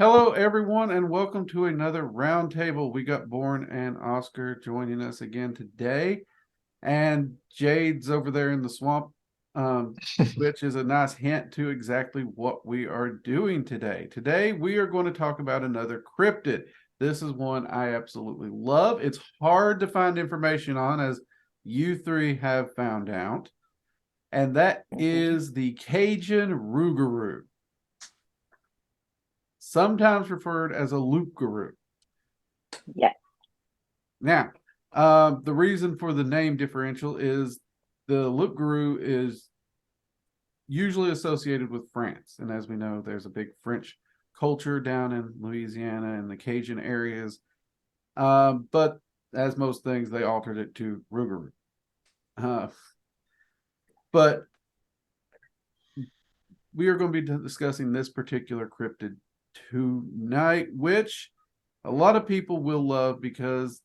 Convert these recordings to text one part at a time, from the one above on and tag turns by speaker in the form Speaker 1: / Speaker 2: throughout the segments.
Speaker 1: Hello, everyone, and welcome to another roundtable. We got Born and Oscar joining us again today, and Jade's over there in the swamp, um, which is a nice hint to exactly what we are doing today. Today, we are going to talk about another cryptid. This is one I absolutely love. It's hard to find information on, as you three have found out, and that is the Cajun Rougarou, sometimes referred as a loup-garou.
Speaker 2: Yeah.
Speaker 1: Now, the reason for the name differential is the loup-garou is usually associated with France. And as we know, there's a big French culture down in Louisiana and the Cajun areas. But as most things, they altered it to Rougarou. But we are going to be discussing this particular cryptid tonight, which a lot of people will love because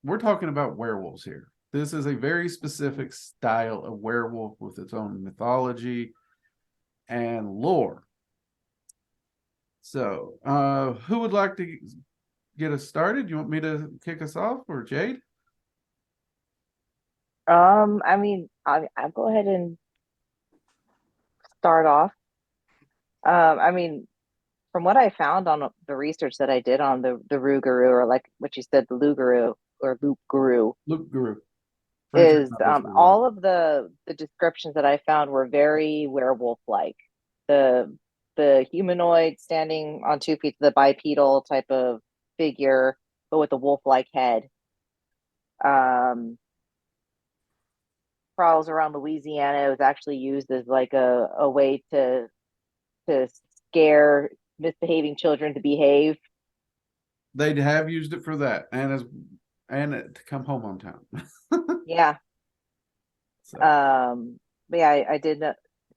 Speaker 1: we're talking about werewolves here. This is a very specific style of werewolf with its own mythology and lore. So, who would like to get us started? You want me to kick us off, or Jade?
Speaker 2: I'll go ahead and start off. From what I found on the research that I did on the Rougarou, or like what you said, the Lougarou or Loop Guru,
Speaker 1: Loup-garou. French are
Speaker 2: is
Speaker 1: not basically right.
Speaker 2: all of the descriptions that I found were very werewolf-like. The humanoid standing on 2 feet, the bipedal type of figure, but with a wolf-like head. Um, Prowls around Louisiana. It was actually used as like a way to scare misbehaving children to behave.
Speaker 1: They have used it for that, and to come home on time.
Speaker 2: Yeah.
Speaker 1: So,
Speaker 2: But yeah, I did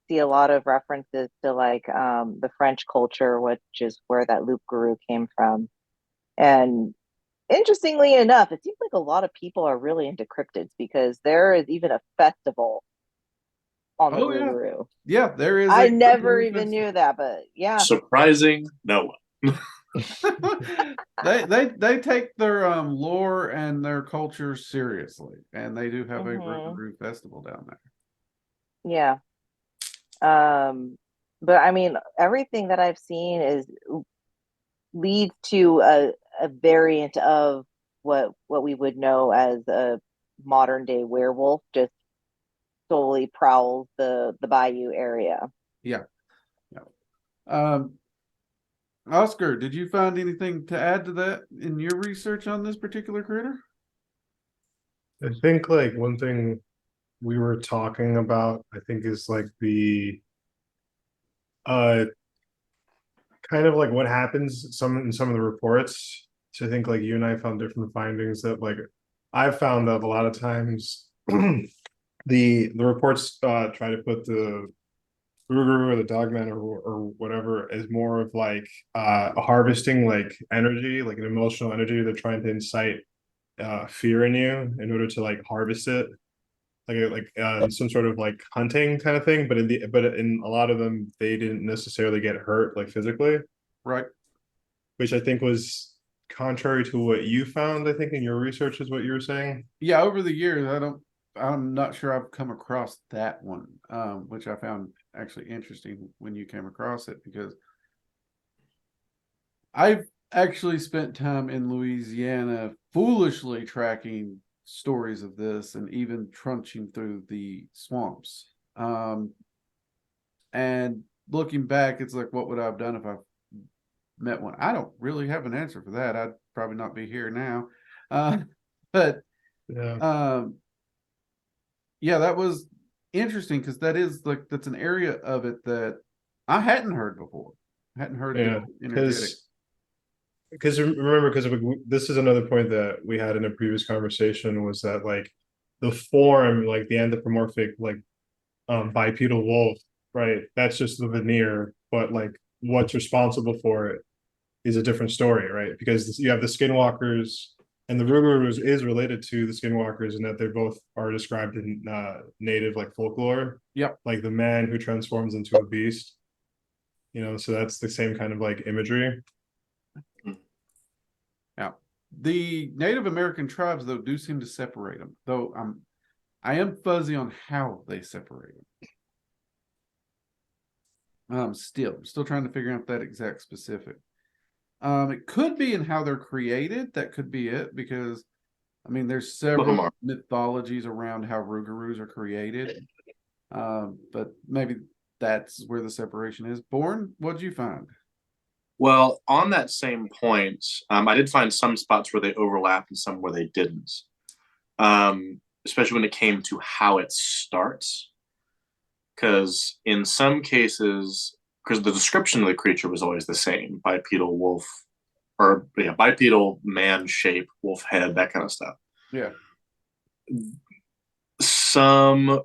Speaker 2: see a lot of references to like the French culture, which is where that loup guru came from. And interestingly enough, it seems like a lot of people are really into cryptids because there is even a festival on the
Speaker 1: oh yeah,
Speaker 2: Rougarou.
Speaker 1: yeah, there is a
Speaker 2: I never
Speaker 1: cryptid
Speaker 2: even
Speaker 1: festival.
Speaker 2: knew that, but yeah.
Speaker 3: Surprising no one.
Speaker 1: They take their lore and their culture seriously, and they do have a
Speaker 2: Hmm.
Speaker 1: Rougarou festival down there.
Speaker 2: Yeah. Um, but I mean, everything that I've seen is leads to a variant of what we would know as a modern day werewolf, just solely prowls the bayou area.
Speaker 1: Yeah, yeah. Um, Oscar, did you find anything to add to that in your research on this particular critter?
Speaker 4: I think like one thing we were talking about, I think is like the uh kind of like what happens in some of the reports. So I think like you and I found different findings that like I've found that a lot of times the reports try to put the Rougarou or the Dogman or whatever as more of like harvesting like energy, like an emotional energy. They're trying to incite fear in you in order to like harvest it some sort of like hunting kind of thing, but in a lot of them they didn't necessarily get hurt like physically,
Speaker 1: Right.
Speaker 4: which I think was contrary to what you found. I think in your research is what you were saying.
Speaker 1: Yeah, over the years, I'm not sure I've come across that one, which I found actually interesting when you came across it, because I've actually spent time in Louisiana foolishly tracking stories of this and even trunching through the swamps. And looking back, it's like, what would I have done if I met one? I don't really have an answer for that. I'd probably not be here now. Uh, but
Speaker 4: Yeah.
Speaker 1: um, yeah, that was interesting because that's an area of it that I hadn't heard before. I hadn't heard the
Speaker 4: Yeah,
Speaker 1: energetic.
Speaker 4: because remember, because this is another point that we had in a previous conversation, was that like the form, like the anthropomorphic like bipedal wolf, right? That's just the veneer, but like what's responsible for it is a different story, right? Because you have the skinwalkers, and the Rougarou is related to the skinwalkers in that they both are described in native like folklore,
Speaker 1: Yep.
Speaker 4: like the man who transforms into a beast. You know, so that's the same kind of like imagery.
Speaker 1: Now, the Native American tribes, though, do seem to separate them, though I am fuzzy on how they separate them. Still trying to figure out that exact specific. It could be in how they're created. That could be it, because I mean, there's several mythologies around how Rougarous are created. But maybe that's where the separation is. Born, what'd you find?
Speaker 3: Well, on that same point, I did find some spots where they overlapped and some where they didn't. Especially when it came to how it starts. Because in some cases, because the description of the creature was always the same: bipedal wolf, or bipedal man shape, wolf head, that kind of stuff.
Speaker 1: Yeah.
Speaker 3: Some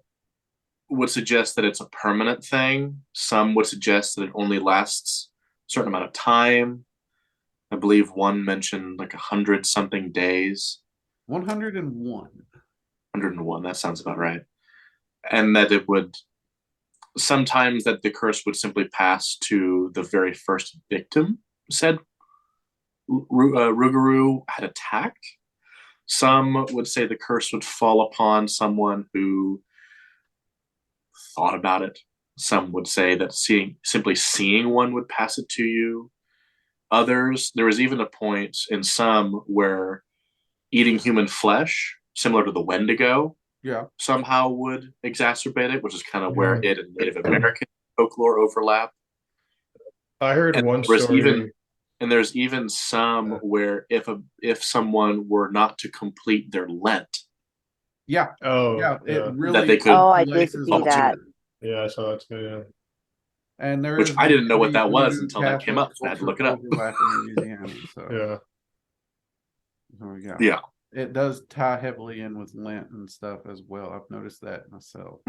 Speaker 3: would suggest that it's a permanent thing. Some would suggest that it only lasts a certain amount of time. I believe one mentioned like 100-something days.
Speaker 1: 101.
Speaker 3: 101, that sounds about right. And that it would sometimes that the curse would simply pass to the very first victim said Rougarou had attacked. Some would say the curse would fall upon someone who thought about it. Some would say that simply seeing one would pass it to you. Others, there was even a point in some where eating human flesh, similar to the Wendigo, somehow would exacerbate it, which is kind of where it and Native American folklore overlap.
Speaker 4: I heard one story.
Speaker 3: There's even some where if someone were not to complete their Lent,
Speaker 1: it really
Speaker 3: that they could.
Speaker 2: Oh, I did see that.
Speaker 4: Yeah, I saw that too. Yeah.
Speaker 1: And there
Speaker 3: which
Speaker 1: is
Speaker 3: I didn't know what
Speaker 1: the
Speaker 3: that was
Speaker 1: voodoo
Speaker 3: until that came up. So I had to look it up.
Speaker 1: overlap in Louisiana, so
Speaker 4: Yeah.
Speaker 1: there we go.
Speaker 3: Yeah.
Speaker 1: It does tie heavily in with Lent and stuff as well. I've noticed that myself.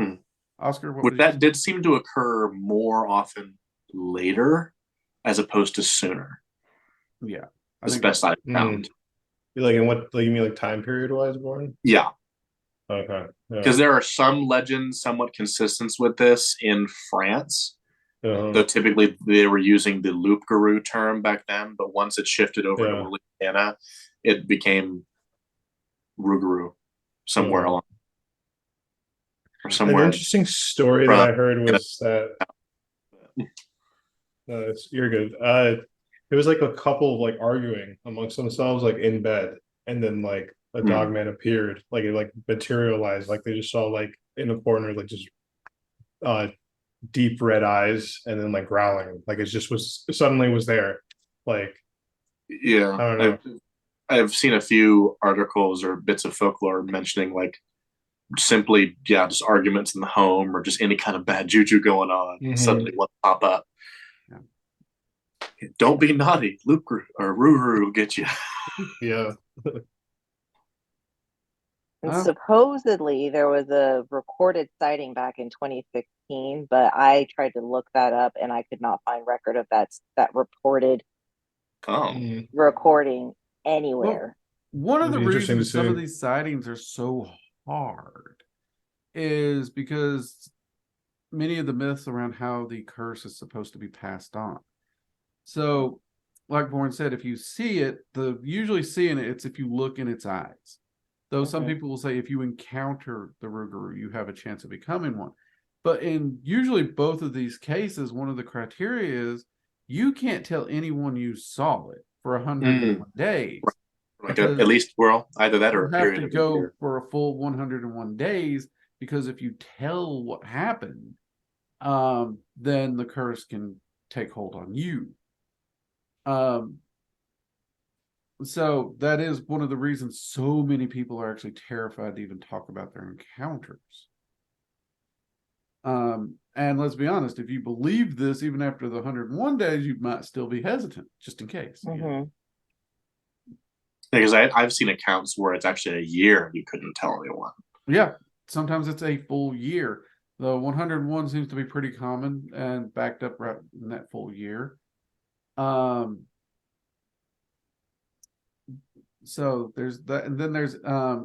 Speaker 1: Oscar, what
Speaker 3: that did seem to occur more often later as opposed to sooner.
Speaker 1: Yeah.
Speaker 3: As best I found.
Speaker 4: Like in what, like you mean like time period wise born?
Speaker 3: Yeah.
Speaker 4: Okay.
Speaker 3: Because there are some legends somewhat consistent with this in France. Though typically they were using the Lougarou term back then, but once it shifted over to Louisiana, it became Rougarou somewhere along. Or somewhere.
Speaker 4: An interesting story that I heard was that you're good. It was like a couple like arguing amongst themselves, like in bed, and then like a dog man appeared, like it like materialized, like they just saw like in the corner, like just deep red eyes, and then like growling, like it just was suddenly was there, like I don't know.
Speaker 3: I've seen a few articles or bits of folklore mentioning like simply just arguments in the home or just any kind of bad juju going on. Suddenly one pop up. Don't be naughty, Rougarou will get you.
Speaker 4: Yeah.
Speaker 2: And supposedly there was a recorded sighting back in 2016, but I tried to look that up and I could not find record of that reported recording anywhere.
Speaker 1: Well, one of the reasons some of these sightings are so hard is because many of the myths around how the curse is supposed to be passed on. So, like Bourne said, if you see it, usually seeing it's if you look in its eyes. Though some people will say if you encounter the Rougarou, you have a chance of becoming one. But in usually both of these cases, one of the criteria is you can't tell anyone you saw it for 101 days.
Speaker 3: Like at least, well, either that or
Speaker 1: you have to go for a full 101 days, because if you tell what happened, then the curse can take hold on you. So that is one of the reasons so many people are actually terrified to even talk about their encounters. And let's be honest, if you believe this, even after the 101 days, you might still be hesitant, just in case.
Speaker 3: Because I've seen accounts where it's actually a year and you couldn't tell anyone.
Speaker 1: Yeah, sometimes it's a full year. The 101 seems to be pretty common and backed up right in that full year. So there's that, and then there's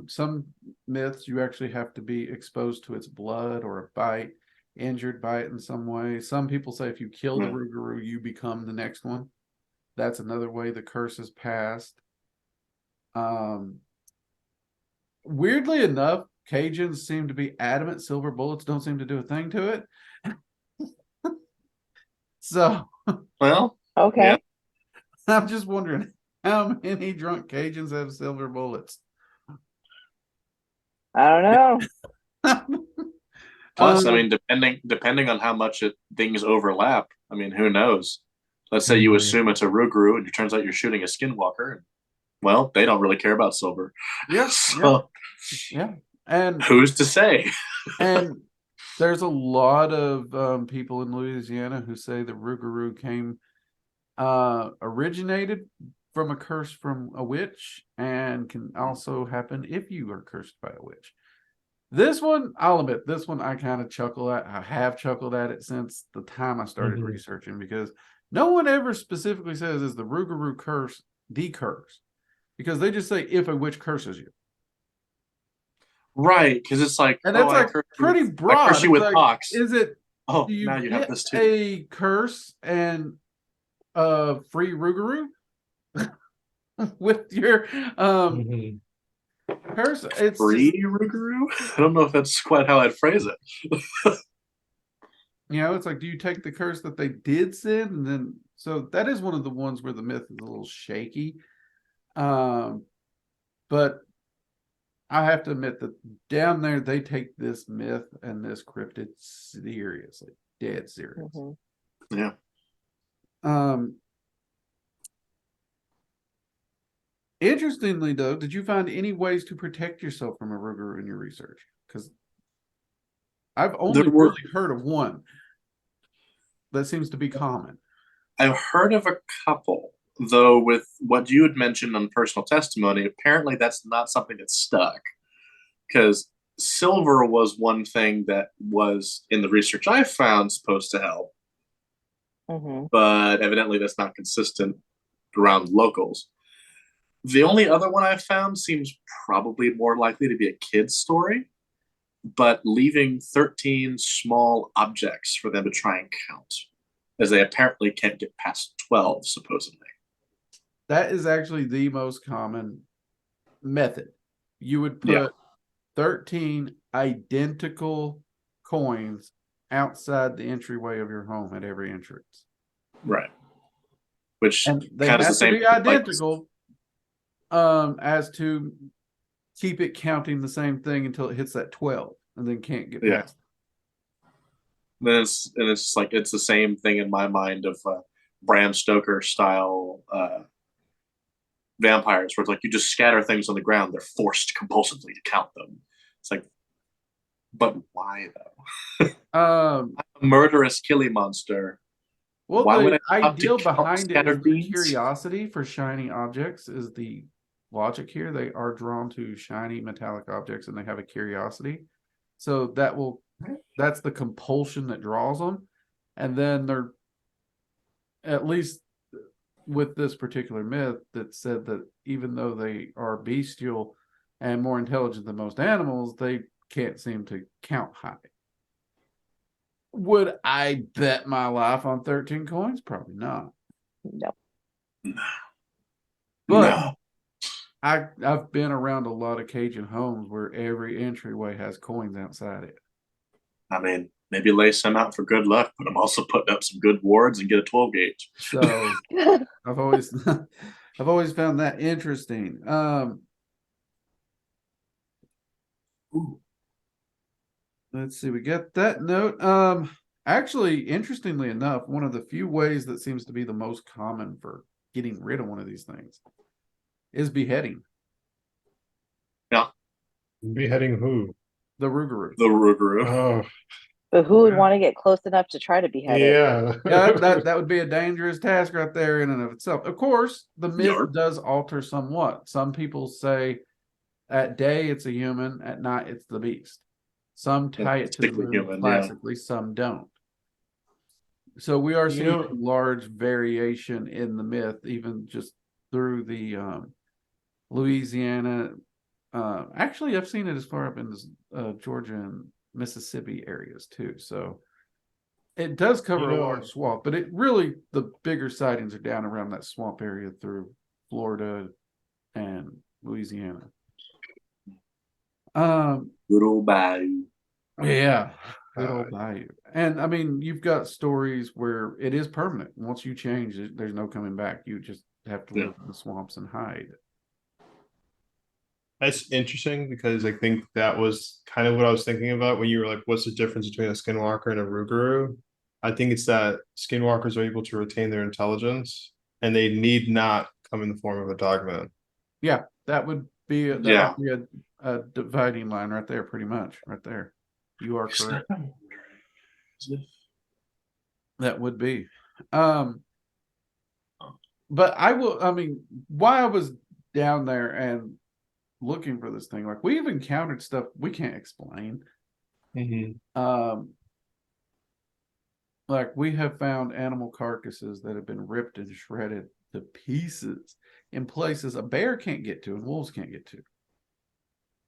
Speaker 1: some myths you actually have to be exposed to its blood or a bite injured by it in some way. Some people say if you kill the
Speaker 3: Yeah.
Speaker 1: Rougarou, you become the next one. That's another way the curse is passed. Weirdly enough, Cajuns seem to be adamant silver bullets don't seem to do a thing to it. So
Speaker 3: Well,
Speaker 2: Okay.
Speaker 1: I'm just wondering how many drunk Cajuns have silver bullets.
Speaker 2: I don't know.
Speaker 3: plus, I
Speaker 1: Um,
Speaker 3: mean, depending on how much things overlap, I mean, who knows? Let's say you assume it's a Rougarou, and it turns out you're shooting a Skinwalker. And, well, they don't really care about silver.
Speaker 1: yeah,
Speaker 3: So
Speaker 1: yeah. And
Speaker 3: who's to say?
Speaker 1: and there's a lot of people in Louisiana who say the Rougarou originated from a curse from a witch and can also happen if you are cursed by a witch. This one, I'll admit, this one I kind of chuckle at. I have chuckled at it since the time I started researching, because no one ever specifically says is the Rougarou curse the curse, because they just say if a witch curses you.
Speaker 3: Right, because it's like,
Speaker 1: And
Speaker 3: oh,
Speaker 1: that's
Speaker 3: I
Speaker 1: like
Speaker 3: curse
Speaker 1: pretty
Speaker 3: I
Speaker 1: broad.
Speaker 3: curse you
Speaker 1: It's
Speaker 3: with
Speaker 1: like,
Speaker 3: pox.
Speaker 1: is it,
Speaker 3: Oh,
Speaker 1: do you
Speaker 3: now you have
Speaker 1: get
Speaker 3: this too.
Speaker 1: a curse and free Rougarou with your curse? It's
Speaker 3: Free
Speaker 1: just,
Speaker 3: Rougarou? I don't know if that's quite how I'd phrase it.
Speaker 1: it's like, do you take the curse that they did send? And then, so that is one of the ones where the myth is a little shaky. But I have to admit that down there, they take this myth and this cryptid seriously, dead serious.
Speaker 3: Yeah.
Speaker 1: Interestingly, though, did you find any ways to protect yourself from a Rougarou in your research? Because I've only really heard of one that seems to be common.
Speaker 3: I've heard of a couple, though, with what you had mentioned on personal testimony. Apparently, that's not something that stuck, because silver was one thing that was in the research I found supposed to help, but evidently that's not consistent around locals. The only other one I found seems probably more likely to be a kid's story, but leaving 13 small objects for them to try and count, as they apparently can't get past 12, supposedly.
Speaker 1: That is actually the most common method. You would put 13 identical coins outside the entryway of your home at every entrance.
Speaker 3: Right. Which
Speaker 1: and they
Speaker 3: kind of
Speaker 1: have
Speaker 3: the same
Speaker 1: to be identical, as to keep it counting the same thing until it hits that 12, and then can't get past.
Speaker 3: Then it's like it's the same thing in my mind of Bram Stoker style vampires, where it's like you just scatter things on the ground, they're forced compulsively to count them. It's like, but why though? A murderous killing monster.
Speaker 1: Well,
Speaker 3: why would
Speaker 1: the
Speaker 3: I have to
Speaker 1: ideal
Speaker 3: count
Speaker 1: behind it is
Speaker 3: scattered
Speaker 1: the
Speaker 3: beans?
Speaker 1: curiosity for shiny objects is the logic here. They are drawn to shiny metallic objects, and they have a curiosity. So that's the compulsion that draws them. And then they're, at least with this particular myth, that said that even though they are bestial and more intelligent than most animals, they can't seem to count high. Would I bet my life on 13 coins? Probably not.
Speaker 2: No.
Speaker 1: But
Speaker 3: No.
Speaker 1: I've been around a lot of Cajun homes where every entryway has coins outside it.
Speaker 3: I mean, maybe lay some out for good luck, but I'm also putting up some good wards and get a 12 gauge.
Speaker 1: So I've always found that interesting. Let's see, we got that note. Actually, interestingly enough, one of the few ways that seems to be the most common for getting rid of one of these things is beheading.
Speaker 3: Yeah.
Speaker 4: Beheading who?
Speaker 1: The Rougarou.
Speaker 3: The Rougarou.
Speaker 4: Oh,
Speaker 2: But who would want to get close enough to try to behead it?
Speaker 4: yeah.
Speaker 1: Yeah, that would be a dangerous task right there in and of itself. Of course, the myth does alter somewhat. Some people say at day it's a human, at night it's the beast. Some tie it to the moon classically, some don't. So we are seeing a large variation in the myth, even just through the Louisiana. Actually, I've seen it as far up in Georgia and Mississippi areas too. So it does cover
Speaker 4: You
Speaker 1: a
Speaker 4: know-
Speaker 1: large swath, but it really, the bigger sightings are down around that swamp area through Florida and Louisiana.
Speaker 3: Little bayou.
Speaker 1: Yeah, good old bayou. And I mean, you've got stories where it is permanent. Once you change it, there's no coming back. You just have to live in the swamps and hide.
Speaker 4: That's interesting because I think that was kind of what I was thinking about when you were like, what's the difference between a skinwalker and a Rougarou? I think it's that skinwalkers are able to retain their intelligence and they need not come in the form of a dogman.
Speaker 1: Yeah, that would be
Speaker 3: Yeah.
Speaker 1: a dividing line right there, pretty much, right there. You are correct. That would be. But I mean, why I was down there and looking for this thing, like we've encountered stuff we can't explain. Like we have found animal carcasses that have been ripped and shredded to pieces in places a bear can't get to and wolves can't get to.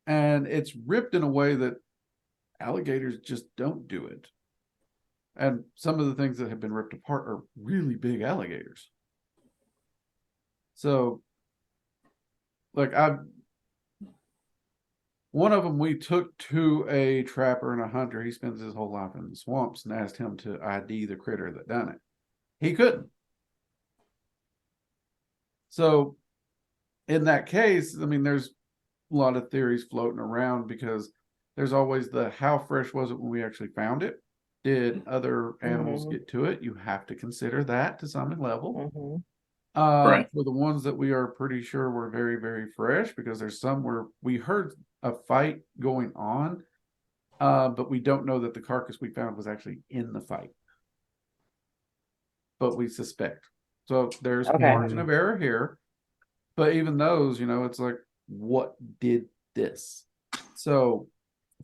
Speaker 1: And it's ripped in a way that alligators just don't do it. And some of the things that have been ripped apart are really big alligators. So, like one of them we took to a trapper and a hunter. He spends his whole life in the swamps and asked him to ID the critter that done it. He couldn't. So, in that case, I mean, there's a lot of theories floating around because there's always the how fresh was it when we actually found it? Did other animals get to it? You have to consider that to some level.
Speaker 3: Right.
Speaker 1: For the ones that we are pretty sure were very, very fresh, because there's some where we heard a fight going on, but we don't know that the carcass we found was actually in the fight. But we suspect. So there's margin of error here. But even those, you know, it's like, what did this? So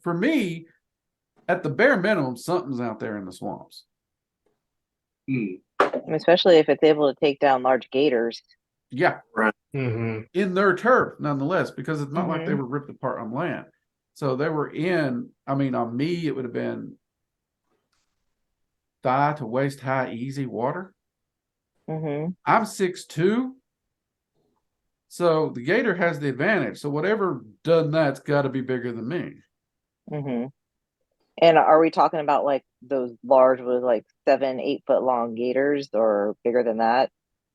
Speaker 1: for me, at the bare minimum, something's out there in the swamps.
Speaker 2: Especially if it's able to take down large gators.
Speaker 1: Yeah.
Speaker 3: Right.
Speaker 1: In their turf, nonetheless, because it's not like they were ripped apart on land. So they were in, I mean, on me, it would have been thigh to waist high, easy water. I'm 6'2". So the gator has the advantage. So whatever done that's got to be bigger than me.
Speaker 2: And are we talking about like those large with like 7-8 foot long gators or bigger than that?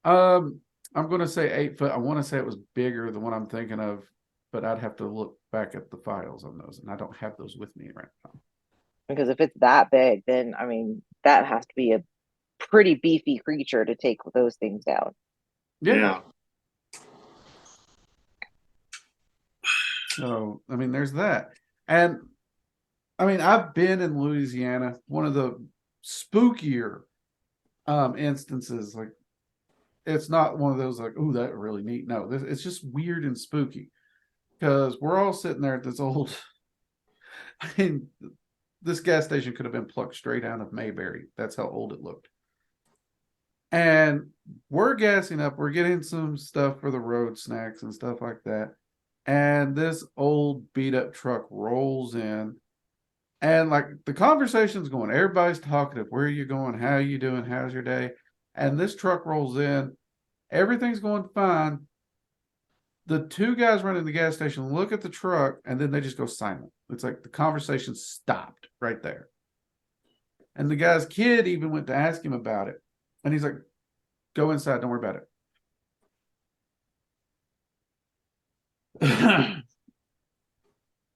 Speaker 1: I'm going to say 8 foot. I want to say it was bigger than what I'm thinking of, but I'd have to look back at the files on those, and I don't have those with me right now.
Speaker 2: Because if it's that big, then I mean that has to be a pretty beefy creature to take those things down.
Speaker 3: Yeah.
Speaker 1: So I mean, there's that, and I mean, I've been in Louisiana. One of the spookier instances, like it's not one of those like, oh, that's really neat. No, it's just weird and spooky because we're all sitting there at this old. I mean, this gas station could have been plucked straight out of Mayberry. That's how old it looked. And we're gassing up. We're getting some stuff for the road, snacks and stuff like that. And this old beat up truck rolls in. And like the conversation's going, everybody's talkative. Where are you going? How are you doing? How's your day? And this truck rolls in. Everything's going fine. The two guys running the gas station look at the truck and then they just go silent. It's like the conversation stopped right there. And the guy's kid even went to ask him about it. And he's like, go inside. Don't worry about it.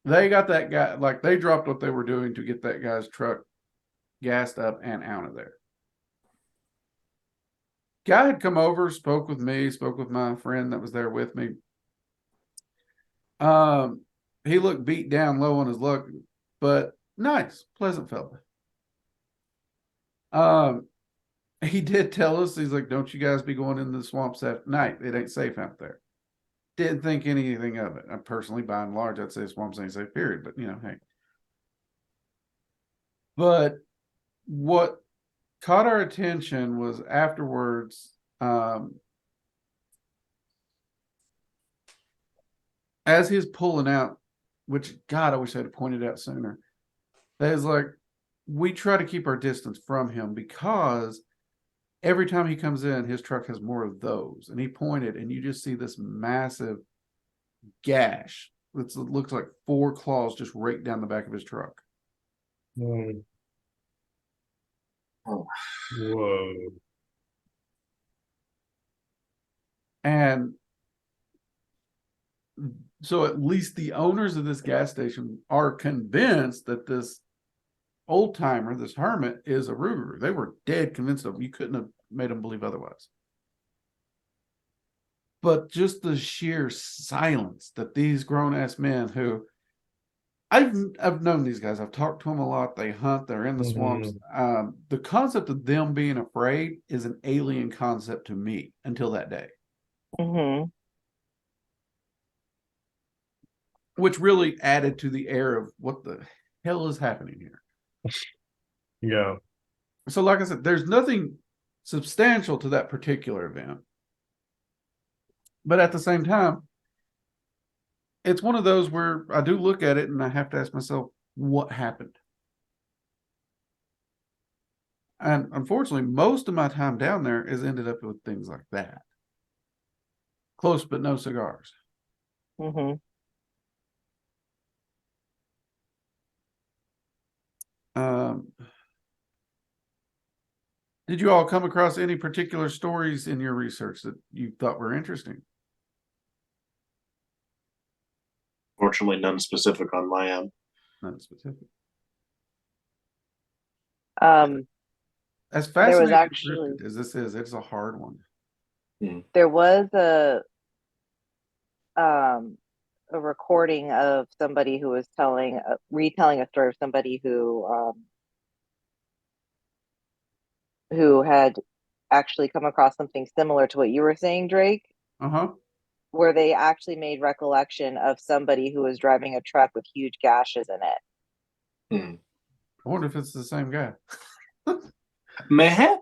Speaker 1: They got that guy, like they dropped what they were doing to get that guy's truck gassed up and out of there. Guy had come over, spoke with me, spoke with my friend that was there with me. He looked beat down, low on his luck, but nice, pleasant fella. He did tell us, he's like, don't you guys be going in the swamps at night. It ain't safe out there. Didn't think anything of it. I personally, by and large, I'd say swamps ain't safe, period. But, you know, hey. But what caught our attention was afterwards, as he's pulling out, which, God, I wish I'd pointed out sooner. that is like, we try to keep our distance from him because every time he comes in, his truck has more of those. And he pointed, and you just see this massive gash. It looks like 4 claws just raked down the back of his truck.
Speaker 4: Mm.
Speaker 3: Oh.
Speaker 4: Whoa.
Speaker 1: And so at least the owners of this gas station are convinced that this old timer, this hermit, is a Rougarou. They were dead convinced of him. You couldn't have made them believe otherwise. But just the sheer silence that these grown-ass men who I've known these guys. I've talked to them a lot. They hunt. They're in the swamps. The concept of them being afraid is an alien concept to me until that day,
Speaker 2: Mm-hmm.
Speaker 1: which really added to the air of what the hell is happening here.
Speaker 4: Yeah.
Speaker 1: So, like I said, there's nothing substantial to that particular event. But at the same time, it's one of those where I do look at it and I have to ask myself, what happened? And unfortunately, most of my time down there has ended up with things like that. Close but no cigars.
Speaker 2: Mm-hmm.
Speaker 1: Did you all come across any particular stories in your research that you thought were interesting?
Speaker 3: Fortunately, none specific on my end.
Speaker 1: None specific. As
Speaker 2: There was
Speaker 1: fascinating
Speaker 2: actually
Speaker 1: as this is, it's a hard one.
Speaker 2: there was a recording of somebody who was retelling a story of somebody who had actually come across something similar to what you were saying, Drake,
Speaker 1: Uh-huh.
Speaker 2: where they actually made recollection of somebody who was driving a truck with huge gashes in it.
Speaker 1: I wonder if it's the same guy.
Speaker 3: Mayhap.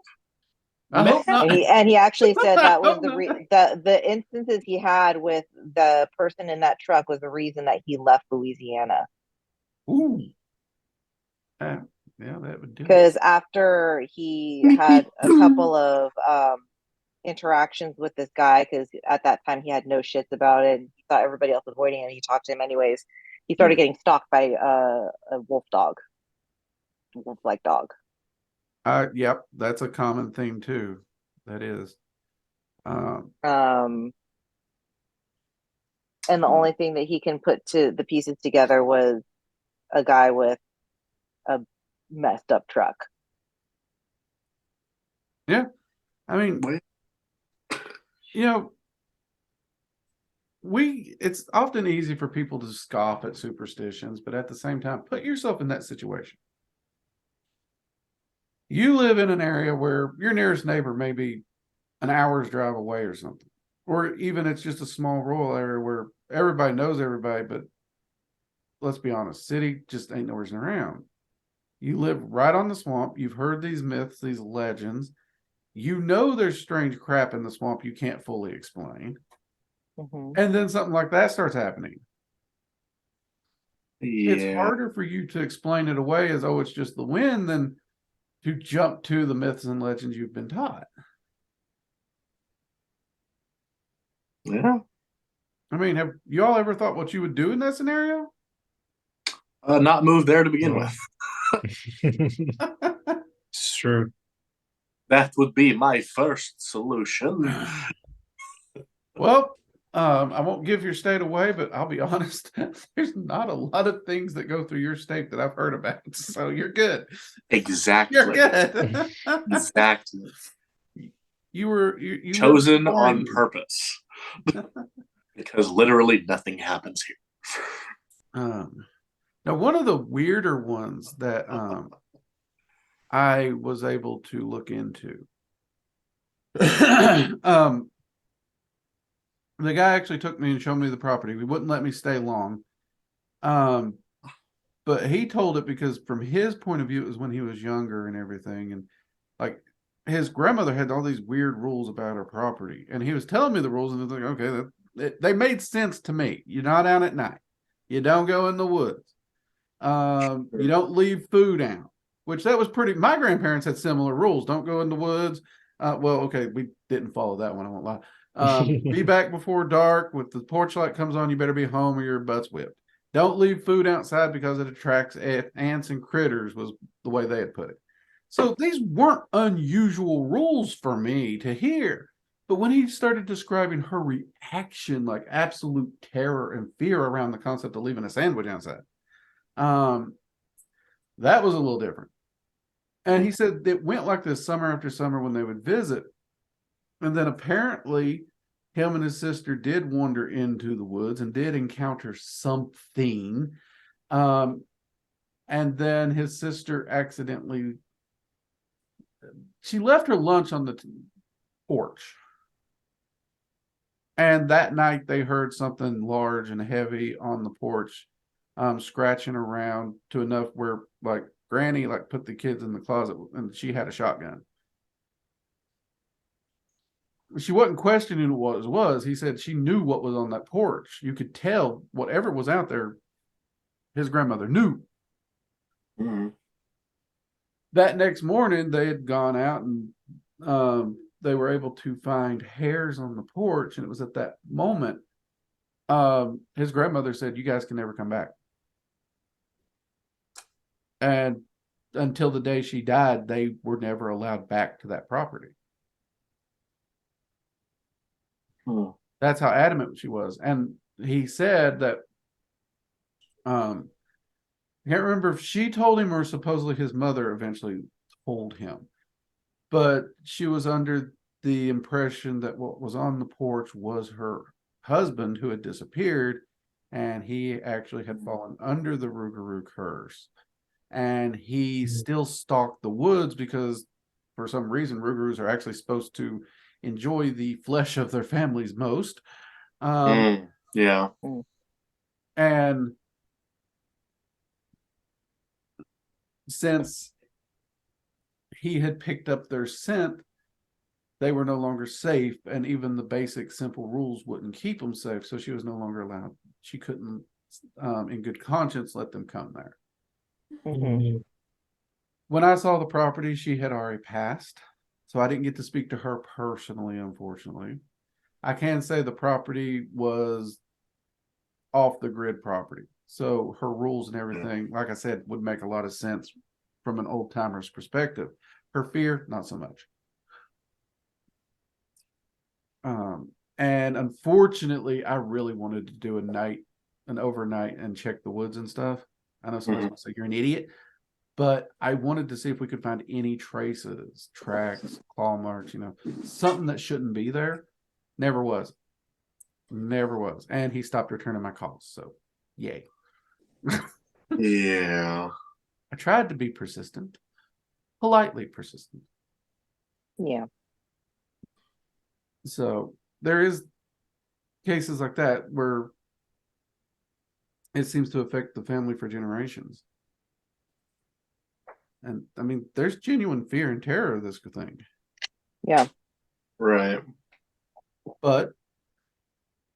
Speaker 1: I hope not.
Speaker 2: And he actually said that was the instances he had with the person in that truck was the reason that he left Louisiana.
Speaker 1: Ooh. Yeah, that would do it.
Speaker 2: Because after he had a couple of interactions with this guy, because at that time he had no shits about it, and he thought everybody else was avoiding it, and he talked to him anyways. He started getting stalked by a wolf-like dog.
Speaker 1: Yep, that's a common theme too. That is.
Speaker 2: And the only thing that he can put to the pieces together was a guy with a messed up truck.
Speaker 1: Yeah. I mean, it's often easy for people to scoff at superstitions, but at the same time, put yourself in that situation. You live in an area where your nearest neighbor may be an hour's drive away or something. Or even it's just a small rural area where everybody knows everybody, but let's be honest, city just ain't nowhere around. You live right on the swamp. You've heard these myths, these legends. You know there's strange crap in the swamp you can't fully explain.
Speaker 2: Mm-hmm.
Speaker 1: And then something like that starts happening.
Speaker 3: Yeah.
Speaker 1: It's harder for you to explain it away as, oh, it's just the wind than to jump to the myths and legends you've been taught.
Speaker 3: Yeah.
Speaker 1: I mean, have you all ever thought what you would do in that scenario?
Speaker 3: Not move there to begin with.
Speaker 4: It's true.
Speaker 3: That would be my first solution.
Speaker 1: Well, I won't give your state away, but I'll be honest, there's not a lot of things that go through your state that I've heard about. So you're good.
Speaker 3: Exactly.
Speaker 1: You're good.
Speaker 3: Exactly.
Speaker 1: You
Speaker 3: chosen on purpose. Because literally nothing happens here.
Speaker 1: Now, one of the weirder ones that I was able to look into, the guy actually took me and showed me the property. He wouldn't let me stay long. But he told it because from his point of view, it was when he was younger and everything. And like his grandmother had all these weird rules about her property. And he was telling me the rules and I was like, okay, they made sense to me. You're not out at night. You don't go in the woods. You don't leave food out, which that was pretty. My grandparents had similar rules. Don't go in the woods. Well, okay, we didn't follow that one. I won't lie. Be back before dark. With the porch light comes on, you better be home or your butt's whipped. Don't leave food outside because it attracts ants and critters, was the way they had put it. So these weren't unusual rules for me to hear. But when he started describing her reaction, like absolute terror and fear around the concept of leaving a sandwich outside, that was a little different. And he said it went like this summer after summer when they would visit. And then apparently him and his sister did wander into the woods and did encounter something. And then his sister accidentally, she left her lunch on the porch. And that night they heard something large and heavy on the porch, scratching around to enough where like Granny like put the kids in the closet and she had a shotgun. She wasn't questioning what it was. He said she knew what was on that porch. You could tell whatever was out there, his grandmother knew.
Speaker 3: Mm-hmm.
Speaker 1: That next morning they had gone out and they were able to find hairs on the porch. And it was at that moment his grandmother said, "You guys can never come back." And until the day she died, they were never allowed back to that property. That's how adamant she was. And he said that I can't remember if she told him or supposedly his mother eventually told him, but she was under the impression that what was on the porch was her husband who had disappeared, and he actually had fallen under the Rougarou curse. And he still stalked the woods because for some reason Rougarous are actually supposed to enjoy the flesh of their families most.
Speaker 3: Yeah.
Speaker 1: And since he had picked up their scent, they were no longer safe, and even the basic simple rules wouldn't keep them safe. So she was no longer allowed. She couldn't, in good conscience, let them come there.
Speaker 2: Mm-hmm.
Speaker 1: When I saw the property, she had already passed, so I didn't get to speak to her personally, unfortunately. I can say the property was off the grid property, so her rules and everything, like I said, would make a lot of sense from an old timer's perspective. Her fear, not so much. And unfortunately, I really wanted to do an overnight and check the woods and stuff. I know somebody's going to say you're an idiot, but I wanted to see if we could find any traces, tracks, claw marks, something that shouldn't be there. Never was. And he stopped returning my calls. So yay.
Speaker 3: Yeah.
Speaker 1: I tried to be persistent, politely persistent.
Speaker 2: Yeah.
Speaker 1: So there is cases like that where it seems to affect the family for generations. And I mean, there's genuine fear and terror of this thing.
Speaker 2: Yeah.
Speaker 3: Right.
Speaker 1: But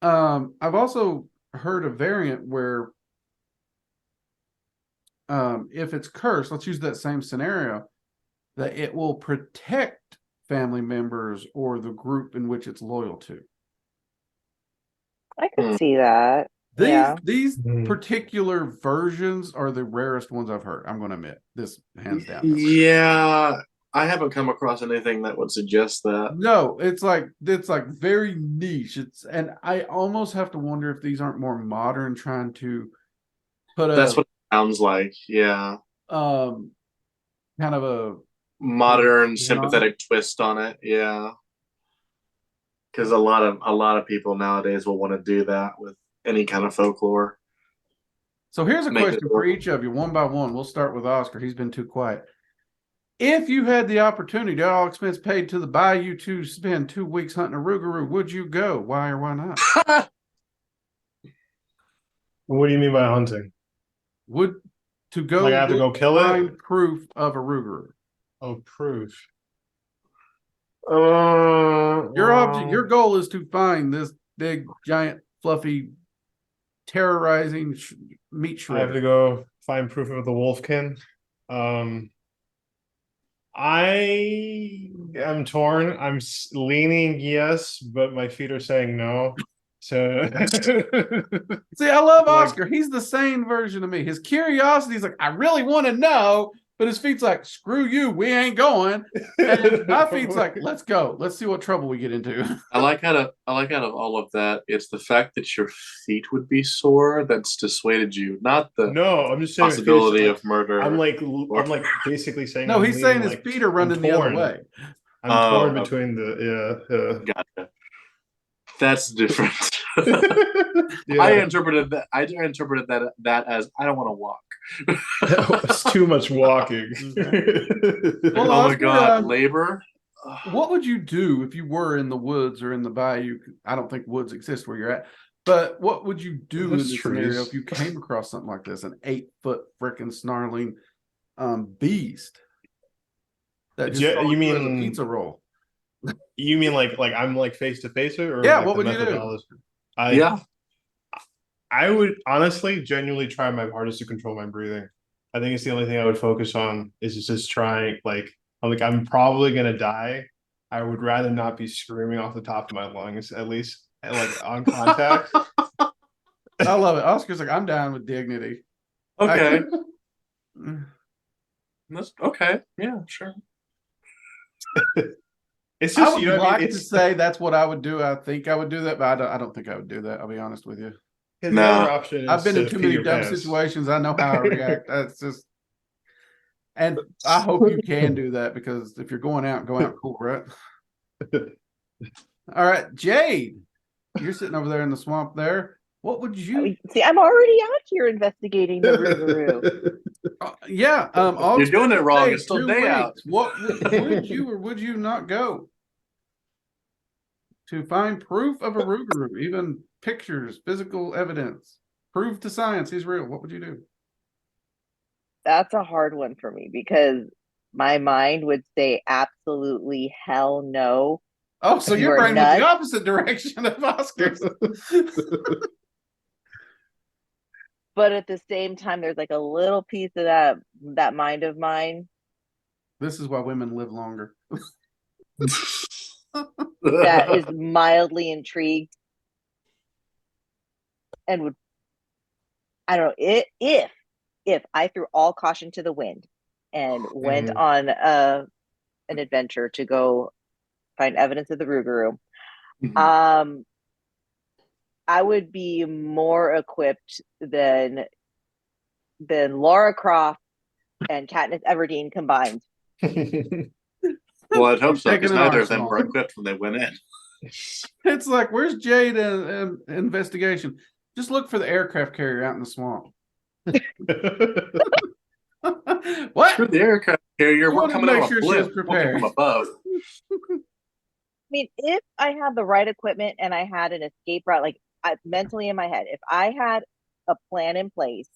Speaker 1: I've also heard a variant where if it's cursed, let's use that same scenario, that it will protect family members or the group in which it's loyal to.
Speaker 2: I could see that.
Speaker 1: These particular versions are the rarest ones I've heard. I'm going to admit this, hands down.
Speaker 3: Yeah, I haven't come across anything that would suggest that.
Speaker 1: No, it's like very niche. And I almost have to wonder if these aren't more modern, trying to put
Speaker 3: That's what it sounds like. Yeah,
Speaker 1: kind of a
Speaker 3: modern sympathetic twist on it. Yeah, because a lot of people nowadays will want to do that with any kind of folklore.
Speaker 1: So here's a question for each of you, one by one. We'll start with Oscar. He's been too quiet. If you had the opportunity, all expense paid to the bayou, to spend 2 weeks hunting a Rougarou, would you go? Why or why not?
Speaker 4: What do you mean by hunting?
Speaker 1: To go,
Speaker 4: like I have to go kill it?
Speaker 1: Proof of a Rougarou.
Speaker 4: Oh, proof.
Speaker 1: Your goal is to find this big, giant, fluffy, terrorizing meat shredder.
Speaker 4: I have to go find proof of the wolfkin. I am torn. Leaning yes, but my feet are saying no. So
Speaker 1: See, I love
Speaker 4: Like-
Speaker 1: Oscar. He's the sane version of me. His curiosity is like, I really want to know, but his feet's like, screw you, we ain't going. And my feet's like, let's go. Let's see what trouble we get into.
Speaker 3: I like out of all of that, it's the fact that your feet would be sore that's dissuaded you, not the
Speaker 4: no, I'm just saying
Speaker 3: possibility
Speaker 4: like,
Speaker 3: of murder.
Speaker 4: I'm like basically saying
Speaker 1: No,
Speaker 4: I'm
Speaker 1: he's saying
Speaker 4: leaning,
Speaker 1: his
Speaker 4: like,
Speaker 1: feet are running
Speaker 4: I'm
Speaker 1: the other
Speaker 4: torn.
Speaker 1: way.
Speaker 4: I'm
Speaker 3: Oh,
Speaker 4: torn
Speaker 3: okay.
Speaker 4: between the
Speaker 3: Gotcha. That's different.
Speaker 4: yeah.
Speaker 3: I interpreted that as I don't want to walk.
Speaker 4: It's too much walking.
Speaker 1: Well,
Speaker 3: Oh my
Speaker 1: Oscar,
Speaker 3: god, labor.
Speaker 1: what would you do if you were in the woods or in the bayou? I don't think woods exist where you're at, but what would you do in
Speaker 4: There's
Speaker 1: this scenario
Speaker 4: trees.
Speaker 1: if you came across something like this, an 8-foot freaking snarling beast that just
Speaker 4: Yeah,
Speaker 1: saw
Speaker 4: you
Speaker 1: you as a
Speaker 4: mean-
Speaker 1: pizza roll?
Speaker 4: You mean like I'm like face to face or
Speaker 1: Yeah,
Speaker 4: like
Speaker 1: what
Speaker 4: the
Speaker 1: would you do?
Speaker 4: methodology?
Speaker 3: Yeah.
Speaker 4: I would honestly genuinely try my hardest to control my breathing. I think it's the only thing I would focus on is just trying I'm probably gonna die. I would rather not be screaming off the top of my lungs, at least like on contact.
Speaker 1: I love it. Oscar's like, I'm down with dignity.
Speaker 3: Okay.
Speaker 1: I-
Speaker 3: That's okay. Yeah, sure.
Speaker 4: It's
Speaker 1: I
Speaker 4: just
Speaker 1: would
Speaker 4: you know what I
Speaker 1: like
Speaker 4: mean?
Speaker 1: to
Speaker 4: It's
Speaker 1: say that's what I would do. I think I would do that, but I don't think I would do that. I'll be honest with you.
Speaker 4: the
Speaker 3: No.
Speaker 4: other option is
Speaker 1: I've been in
Speaker 4: to
Speaker 1: too
Speaker 4: pee
Speaker 1: many
Speaker 4: your
Speaker 1: dumb
Speaker 4: pants.
Speaker 1: situations. I know how I react. That's just, and I hope you can do that because if you're going out, go out cool, right? All right, Jade, you're sitting over there in the swamp there. What would you?
Speaker 2: See, I'm already out here investigating the Rougarou.
Speaker 1: Yeah,
Speaker 3: You're doing it wrong. It's still
Speaker 1: 2
Speaker 3: day out.
Speaker 1: weeks. What would you or would you not go to find proof of a Rougarou, even pictures, physical evidence, proof to science he's real? What would you do?
Speaker 2: That's a hard one for me because my mind would say absolutely hell no.
Speaker 1: Oh, so
Speaker 2: You
Speaker 1: your
Speaker 2: are
Speaker 1: brain went the
Speaker 2: nuts.
Speaker 1: opposite direction of Oscar's.
Speaker 2: But at the same time, there's like a little piece of that mind of mine
Speaker 1: This is why women live longer.
Speaker 2: that is mildly intrigued and would, I don't know, if I threw all caution to the wind and went on an adventure to go find evidence of the Rougarou,
Speaker 3: Mhm.
Speaker 2: I would be more equipped than Laura Croft and Katniss Everdeen combined.
Speaker 3: Well, I'd hope so,
Speaker 1: Taking
Speaker 3: because
Speaker 1: an
Speaker 3: neither of them
Speaker 1: arsenal.
Speaker 3: were equipped when they went in.
Speaker 1: It's like, where's Jade in investigation? Just look for the aircraft carrier out in the swamp. What?
Speaker 3: Through the aircraft carrier,
Speaker 1: You
Speaker 3: we're
Speaker 1: wanted to
Speaker 3: coming
Speaker 1: make
Speaker 3: on
Speaker 1: sure
Speaker 3: a
Speaker 1: she was
Speaker 3: blimp, looking
Speaker 1: prepared.
Speaker 3: from above.
Speaker 2: I mean, if I had the right equipment and I had an escape route, like mentally in my head, if I had a plan in place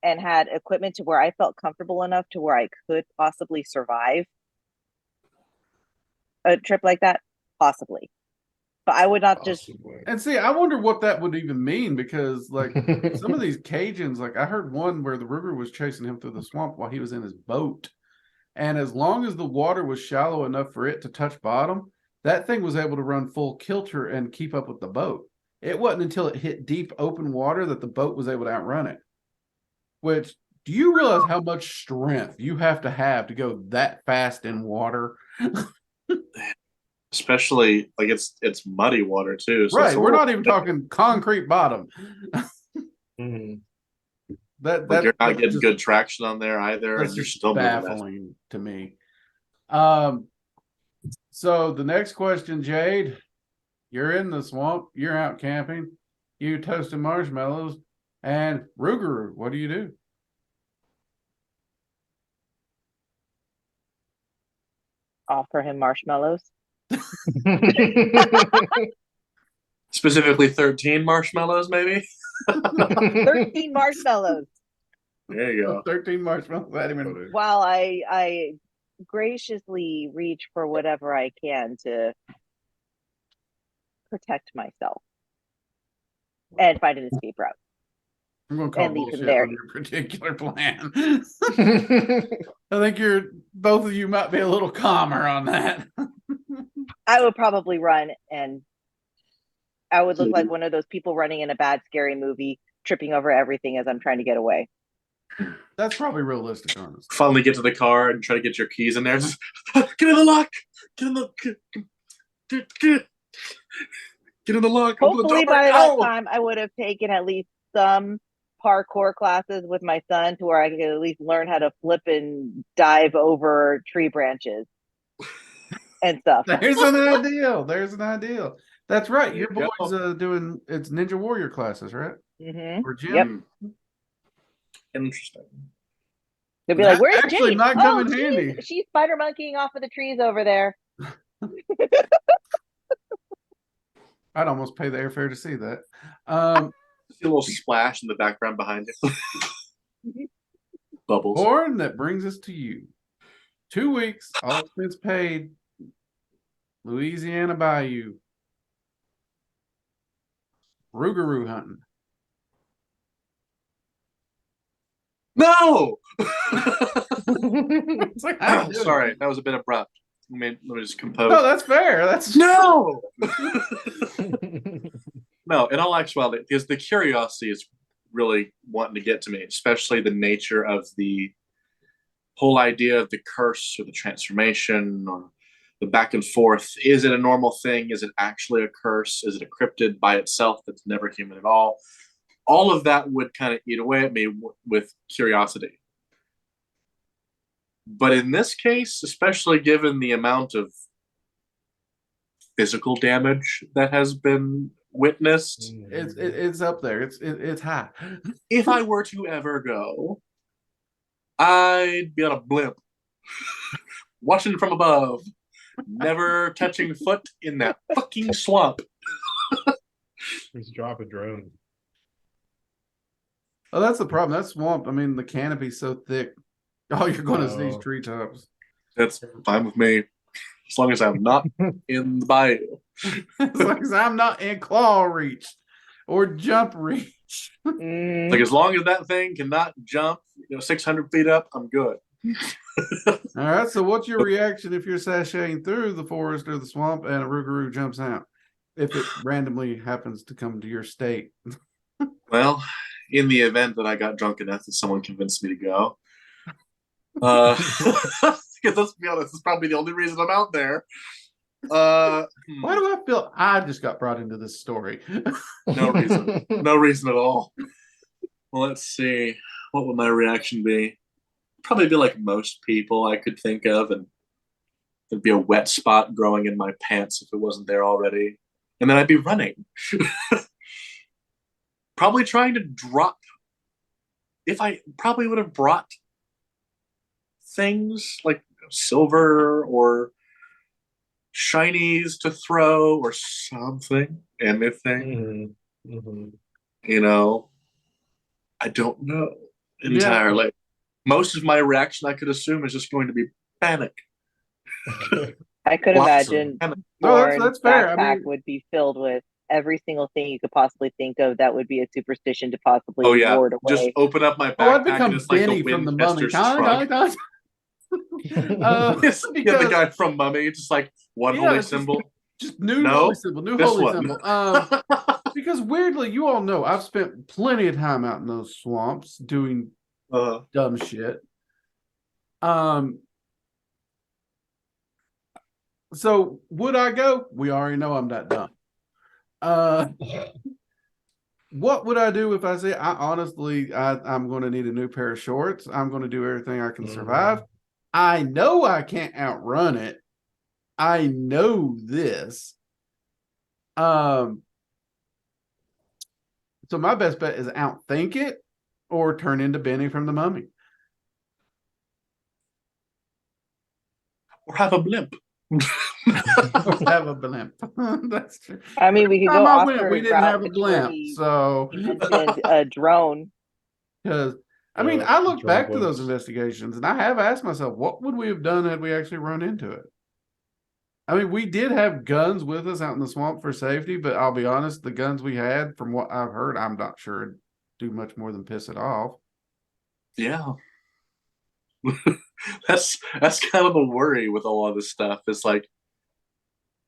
Speaker 2: and had equipment to where I felt comfortable enough to where I could possibly survive a trip like that, possibly. But I would not just.
Speaker 1: And see, I wonder what that would even mean because, like, some of these Cajuns, like, I heard one where the Rougarou was chasing him through the swamp while he was in his boat. And as long as the water was shallow enough for it to touch bottom, that thing was able to run full kilter and keep up with the boat. It wasn't until it hit deep open water that the boat was able to outrun it. Which, do you realize how much strength you have to go that fast in water?
Speaker 3: Especially like it's muddy water too. So
Speaker 1: Right.
Speaker 3: it's a
Speaker 1: We're
Speaker 3: little-
Speaker 1: not even talking concrete bottom.
Speaker 4: Mhm.
Speaker 3: like you're not getting
Speaker 1: just-
Speaker 3: good traction on there either,
Speaker 1: That's
Speaker 3: and you're
Speaker 1: just
Speaker 3: still moving that.
Speaker 1: baffling to me. So the next question, Jade, you're in the swamp, you're out camping, you toasting marshmallows, and Rougarou, what do you do?
Speaker 2: Offer him marshmallows.
Speaker 3: Specifically 13 marshmallows, maybe?
Speaker 2: 13 marshmallows.
Speaker 3: There you go.
Speaker 1: 13 marshmallows at him and
Speaker 2: While I graciously reach for whatever I can to protect myself and find an escape route.
Speaker 1: I'm going to call
Speaker 2: and leave him
Speaker 1: bullshit
Speaker 2: there.
Speaker 1: on your particular plan. I think both of you might be a little calmer on that.
Speaker 2: I would probably run, and I would look like one of those people running in a bad, scary movie, tripping over everything as I'm trying to get away.
Speaker 1: That's probably realistic, honestly.
Speaker 3: Finally get to the car and try to get your keys in there. Just, get in the lock. Get in the get in the lock.
Speaker 2: Hopefully by that time I would have taken at least some parkour classes with my son to where I could at least learn how to flip and dive over tree branches and stuff.
Speaker 1: There's an ideal. There's an ideal. That's right. Your
Speaker 3: There you
Speaker 1: boy's
Speaker 3: go.
Speaker 1: doing it's Ninja Warrior classes, right?
Speaker 2: Mm-hmm.
Speaker 1: Or gym?
Speaker 2: Yep.
Speaker 3: Interesting.
Speaker 2: They'll be
Speaker 1: That
Speaker 2: like, "Where's
Speaker 1: actually
Speaker 2: Jade?
Speaker 1: might come in handy."
Speaker 2: She's spider monkeying off of the trees over there."
Speaker 1: I'd almost pay the airfare to see that.
Speaker 3: See a little splash in the background behind you. Bubbles.
Speaker 1: Born, that brings us to you. 2 weeks, all expense paid. Louisiana Bayou. Rougarou hunting.
Speaker 3: No.
Speaker 1: It's like, how you doing?
Speaker 3: Sorry, that was a bit abrupt. Let me just compose.
Speaker 1: No, that's fair. That's
Speaker 3: No. No, in all actuality, because the curiosity is really wanting to get to me, especially the nature of the whole idea of the curse or the transformation or the back and forth. Is it a normal thing? Is it actually a curse? Is it a cryptid by itself that's never human at all? All of that would kind of eat away at me with curiosity. But in this case, especially given the amount of physical damage that has been witnessed,
Speaker 1: it's up there. It's high.
Speaker 3: if I were to ever go, I'd be on a blimp, watching from above, never touching foot in that fucking swamp.
Speaker 4: Just drop a drone.
Speaker 1: Oh, that's the problem. That swamp. I mean, the canopy's so thick. All you're going to see is
Speaker 4: Oh.
Speaker 1: treetops.
Speaker 3: That's fine with me, as long as I'm not in the bayou.
Speaker 1: As long as I'm not in claw reach or jump reach.
Speaker 2: Mm.
Speaker 3: Like as long as that thing cannot jump, 600 feet up, I'm good.
Speaker 1: All right. So, what's your reaction if you're sashaying through the forest or the swamp and a Rougarou jumps out? If it randomly happens to come to your state.
Speaker 3: Well, in the event that I got drunk enough that someone convinced me to go, because let's be honest, it's probably the only reason I'm out there.
Speaker 1: Why do I feel I just got brought into this story?
Speaker 3: No reason. No reason at all. Well, let's see. What would my reaction be? Probably be like most people I could think of, and there'd be a wet spot growing in my pants if it wasn't there already. And then I'd be running. Probably trying to drop. If I probably would have brought things like silver or shinies to throw or something, anything. I don't know entirely. Most of my reaction I could assume is just going to be panic.
Speaker 2: I could
Speaker 3: Lots of
Speaker 2: imagine
Speaker 3: panic.
Speaker 1: No,
Speaker 2: Born's
Speaker 1: that's fair. I
Speaker 2: backpack
Speaker 1: mean-
Speaker 2: would be filled with every single thing you could possibly think of that would be a superstition to possibly
Speaker 3: Oh yeah,
Speaker 2: ward away.
Speaker 3: just open up my
Speaker 1: Oh, I'd
Speaker 3: backpack
Speaker 1: become
Speaker 3: and it's like
Speaker 1: Benny
Speaker 3: the
Speaker 1: from the Mummy.
Speaker 3: Winchester's shrug. Yeah, the
Speaker 1: Because
Speaker 3: guy from Mummy, just like one
Speaker 1: Yeah,
Speaker 3: holy
Speaker 1: just-
Speaker 3: symbol.
Speaker 1: just new
Speaker 3: No,
Speaker 1: holy symbol, new
Speaker 3: this
Speaker 1: holy
Speaker 3: one.
Speaker 1: symbol. Because weirdly, you all know I've spent plenty of time out in those swamps doing dumb shit. So would I go? We already know I'm that dumb. What would I do if I say I'm going to need a new pair of shorts? I'm going to do everything I can survive. I know I can't outrun it. I know this. So my best bet is outthink it or turn into Benny from the Mummy.
Speaker 3: Or have a blimp.
Speaker 1: Or have a blimp. That's true.
Speaker 2: I mean, we could go
Speaker 1: Time I went,
Speaker 2: Oscar's
Speaker 1: we didn't
Speaker 2: route
Speaker 1: have a
Speaker 2: before
Speaker 1: blimp.
Speaker 2: he
Speaker 1: So
Speaker 2: mentioned a drone.
Speaker 1: because I mean,
Speaker 4: Yeah,
Speaker 1: I look
Speaker 4: drone
Speaker 1: back to those
Speaker 4: blimps.
Speaker 1: investigations and I have asked myself, what would we have done had we actually run into it? I mean, we did have guns with us out in the swamp for safety, but I'll be honest, the guns we had, from what I've heard, I'm not sure do do much more than piss it off.
Speaker 3: Yeah. that's kind of the worry with all of this stuff. It's like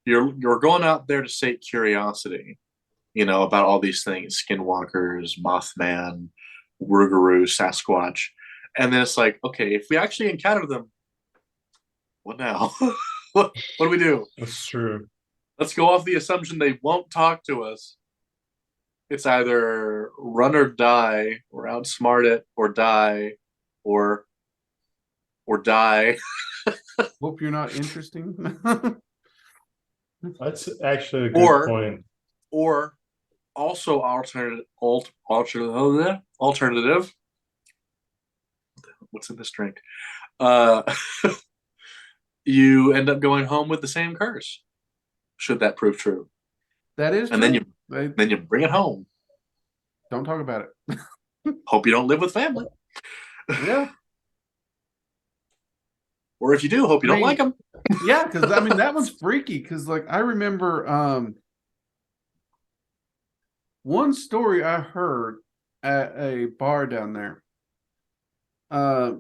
Speaker 3: you're going out there to sate curiosity, about all these things, skinwalkers, Mothman, Rougarou, Sasquatch. And then it's like, okay, if we actually encounter them, what now? what do we do?
Speaker 4: That's true.
Speaker 3: Let's go off the assumption they won't talk to us. It's either run or die, or outsmart it, or die, or die.
Speaker 1: Hope you're not interesting.
Speaker 4: That's actually a good
Speaker 3: Or-
Speaker 4: point.
Speaker 3: Or also alternative. What's in this drink? You end up going home with the same curse, should that prove true.
Speaker 1: That is
Speaker 3: And
Speaker 1: true.
Speaker 3: then you bring it home.
Speaker 1: Don't talk about it.
Speaker 3: Hope you don't live with family.
Speaker 1: Yeah.
Speaker 3: Or if you do, hope you don't
Speaker 1: mean-
Speaker 3: like them.
Speaker 1: Yeah, because I mean that one's freaky. Because like I remember one story I heard at a bar down there. A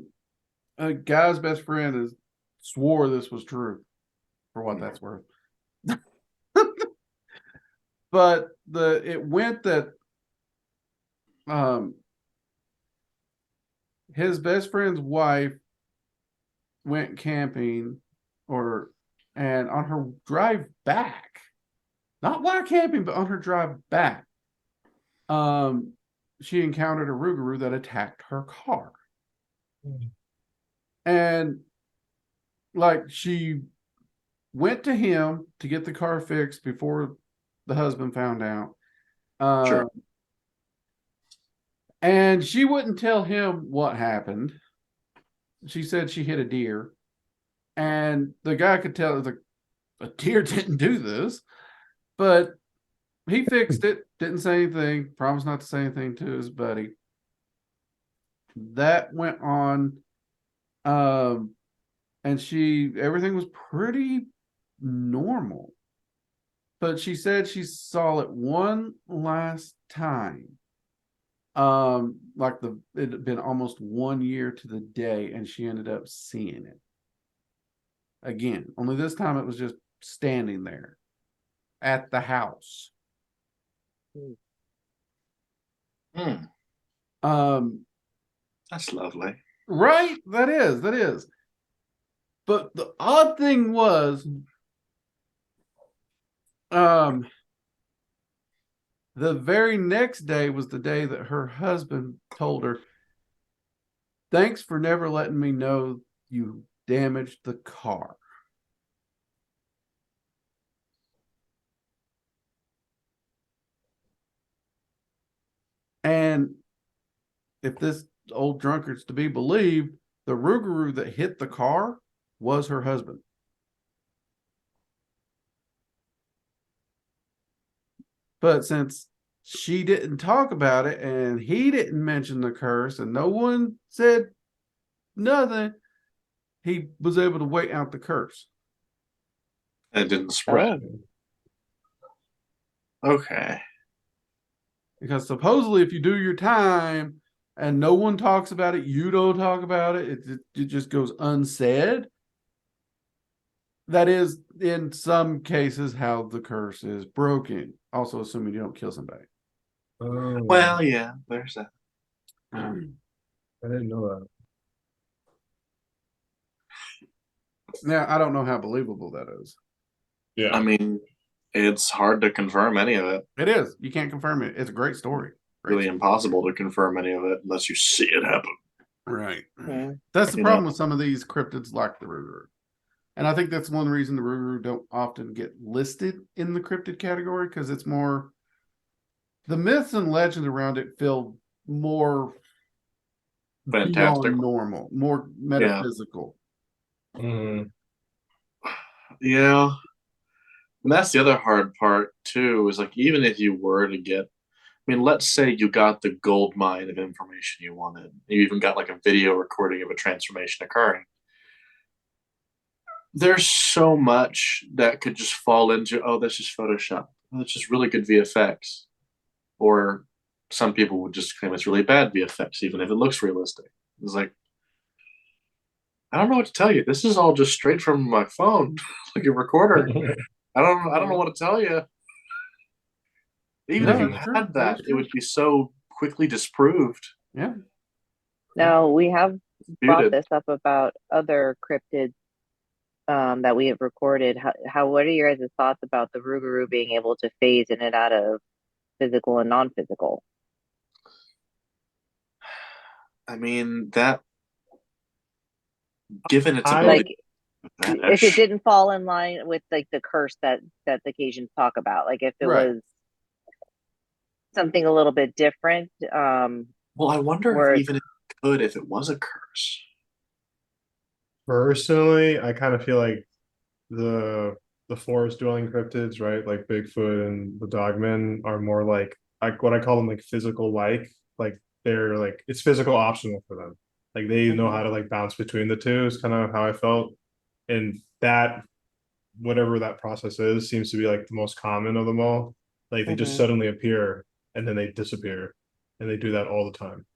Speaker 1: guy's best friend swore this was true, for what that's worth. But it went that his best friend's wife went camping and on her drive back, not while camping, but on her drive back, she encountered a Rougarou that attacked her car. And like she went to him to get the car fixed before the husband found out.
Speaker 3: Sure.
Speaker 1: And she wouldn't tell him what happened. She said she hit a deer. And the guy could tell the deer didn't do this. But he fixed it, didn't say anything, promised not to say anything to his buddy. That went on. And everything was pretty normal. But she said she saw it one last time. It had been almost 1 year to the day, and she ended up seeing it again. Only this time it was just standing there at the house.
Speaker 3: That's lovely.
Speaker 1: Right? That is. But the odd thing was, the very next day was the day that her husband told her, "Thanks for never letting me know you damaged the car." And if this old drunkard's to be believed, the Rougarou that hit the car was her husband. But since she didn't talk about it and he didn't mention the curse and no one said nothing, he was able to wait out the curse.
Speaker 3: It didn't spread. Okay.
Speaker 1: Because supposedly if you do your time and no one talks about it, you don't talk about it, it just goes unsaid. That is, in some cases, how the curse is broken. Also, assuming you don't kill somebody.
Speaker 4: Oh,
Speaker 3: Well, yeah, there's that.
Speaker 4: I didn't know that.
Speaker 1: Now, I don't know how believable that is.
Speaker 4: Yeah.
Speaker 3: I mean, it's hard to confirm any of it.
Speaker 1: It is. You can't confirm it. It's a great story.
Speaker 3: Really impossible to confirm any of it unless you see it happen.
Speaker 1: Right.
Speaker 2: Yeah.
Speaker 1: That's the
Speaker 3: You
Speaker 1: problem
Speaker 3: know.
Speaker 1: with some of these cryptids like the Rougarou. And I think that's one reason the Rougarou don't often get listed in the cryptid category, because it's more, the myths and legends around it feel more
Speaker 3: Fantastic.
Speaker 1: beyond normal, more metaphysical.
Speaker 4: Mhm.
Speaker 3: Yeah. And that's the other hard part too, is like even if you were to get, I mean, let's say you got the gold mine of information you wanted. You even got like a video recording of a transformation occurring. There's so much that could just fall into, oh, that's just Photoshop. Oh, that's just really good VFX. Or some people would just claim it's really bad VFX, even if it looks realistic. It's like, I don't know what to tell you. This is all just straight from my phone, like a recorder. I don't know what to tell you. Even if
Speaker 1: No,
Speaker 3: you
Speaker 1: that's true.
Speaker 3: had
Speaker 1: That's
Speaker 3: that, it
Speaker 1: true.
Speaker 3: would be so quickly disproved.
Speaker 1: Yeah.
Speaker 2: Now we have brought
Speaker 3: Muted.
Speaker 2: this up about other cryptids that we have recorded. What are your guys' thoughts about the Rougarou being able to phase in and out of physical and non-physical?
Speaker 3: I mean, that given its
Speaker 4: I-
Speaker 3: ability
Speaker 2: Like,
Speaker 3: to
Speaker 2: if it
Speaker 3: vanish,
Speaker 2: didn't fall in line with like the curse that the Cajuns talk about, like if it
Speaker 1: Right.
Speaker 2: was something a little bit different,
Speaker 3: well, I wonder
Speaker 2: where
Speaker 3: if even it could if it was a curse.
Speaker 4: Personally, I kind of feel like the forest dwelling cryptids, right? Like Bigfoot and the Dogmen are more like what I call them like physical like they're like it's physical optional for them. Like they know how to like bounce between the two is kind of how I felt. And that whatever that process is seems to be like the most common of them all. Like they just
Speaker 2: Mhm.
Speaker 4: suddenly appear and then they disappear. And they do that all the time.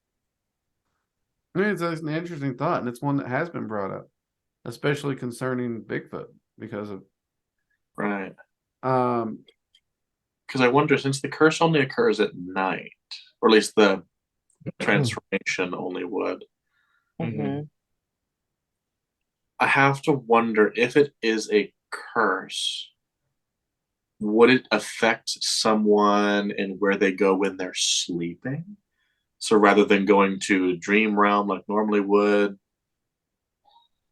Speaker 1: I mean, it's an interesting thought, and it's one that has been brought up, especially concerning Bigfoot, because of
Speaker 3: Right.
Speaker 1: um
Speaker 3: Because I wonder, since the curse only occurs at night, or at least the transformation only would,
Speaker 2: Mhm.
Speaker 3: I have to wonder if it is a curse, would it affect someone and where they go when they're sleeping? So rather than going to a dream realm like normally would,